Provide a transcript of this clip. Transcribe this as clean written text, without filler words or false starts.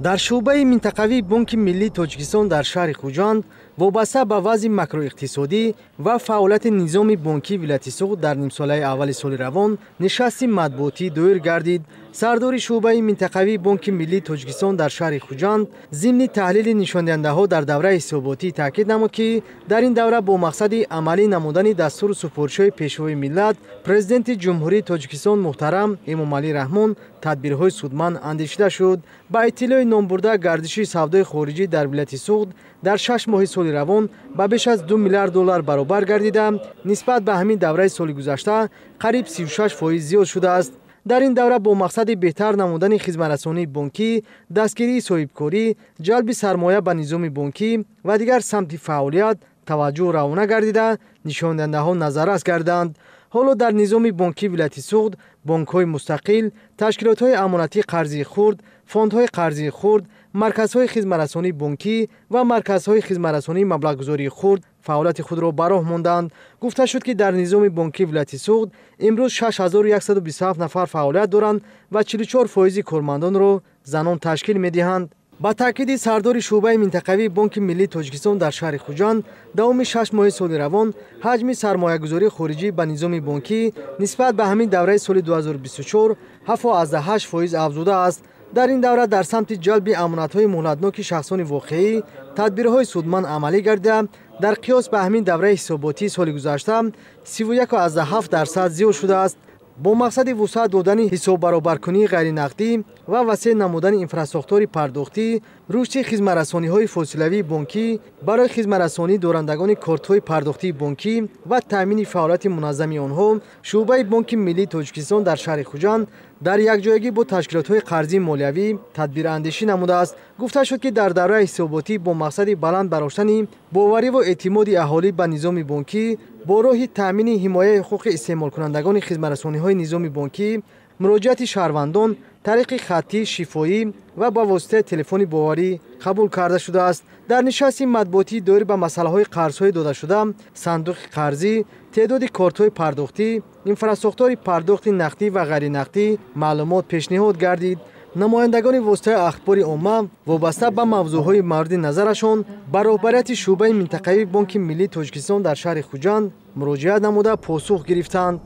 در شعبه منطقوی بانک ملی تاجیکستان در شهر خوجند وابسته به وضع ماکرواقتصادی و فعالیت نظام بانکی ولایت سوخت در نیم ساله اول سال روان نشست مطبوعاتی دایر گردید. سردار شعبه منطقوی بانک ملی تاجیکستان در شهر خوجند ضمن تحلیل نشانده‌ها در دوره حساباتی تاکید نمود که در این دوره با مقصد عملی نمودن دستور سپارش‌های پیشوای ملت پرزیدنت جمهوری تاجیکستان محترم امامعلی رحمان تدبیرهای سودمند اندیشیده شد. با اطلاع نامبرده گردش سودای خارجی در ولایت سوخت در 6 ماه سال روان به بیش از 2 میلیارد دلار برابر گردیده نسبت به همین دوره سال گذشته قریب 36% زیاد شده است. در این دوره با مقصد بهتر نمودن خدمترسانی بانکی، دستگیری صاحبکاری، جلب سرمایه به نظام بانکی و دیگر سمت فعالیت توجه روانه گردیده نشانده‌ها نظارت کردند. حالا در نظام بانکی ولایت سوخت بانک‌های مستقل، تشکیلات‌های امانتی قرضی خرد، فاندهای قرضی خرد، مرکزهای خدمترسانی بانکی و مرکزهای خدمترسانی مبلغ‌گذاری خرد فعالیت خود را براه ماندند. گفته شد که در نظام بانکی ولایت سوخت امروز 6127 نفر فعالیت دارند و 44% کارمندان را زنان تشکیل می‌دهند. با تاکید سردار شعبه منطقوی بانک ملی تاجیکستان در شهر خوجند دوام 6 ماه سال روان حجم سرمایه‌گذاری خارجی به نظام بانکی نسبت به همین دوره سال 2024 7.8% افزوده است. در این دوره در سمت جلب امانت‌های مهلتناک شخصان واقعی تدبیرهای سودمند عملی گردیده در قیاس به همین دوره حساباتی سال گذشته 31.7% زیاد شده است. با مقصد وسعت دادن حساب برابرکنی غیر نقدی و وسیع نمودن انفراستراکچور پرداختی، رشد خدمترسانی‌های فاصله‌ای بانکی برای خدمترسانی دارندگان کارت‌های پرداختی بانکی و تامین فعالیت منظم آنها، شعبه بانک ملی تاجیکستان در شهر خوجند در یکجایگی با تشکیلات‌های قرضی مالیوی تدبیر اندیشی نموده است. گفته شد که در دوره حساباتی با مقصد بلند برداشتن باوری و اعتماد اهالی به نظام بانکی با راه تامین حمایت حقوق استعمال کنندگان خدمترسانی‌های نظام بانکی، مراجعت شهروندان طریق خطی شفاهی و با واسطه تلفن باوری قبول کرده شده است. در نشست مطبوعاتی دایر به مسائل قرض‌های داده شده، صندوق قرضی، تعداد کارت‌های پرداختی، انفراستراکچور پرداخت نقدی و غیر نقدی معلومات پیشنهاد گردید. نمایندگان واسطه اخبار عامه وابسته به موضوعهای مورد نظرشان به رهبریت شعبه منطقوی بانک ملی تاجیکستان در شهر خوجند مراجعه نموده پاسخ گرفتند.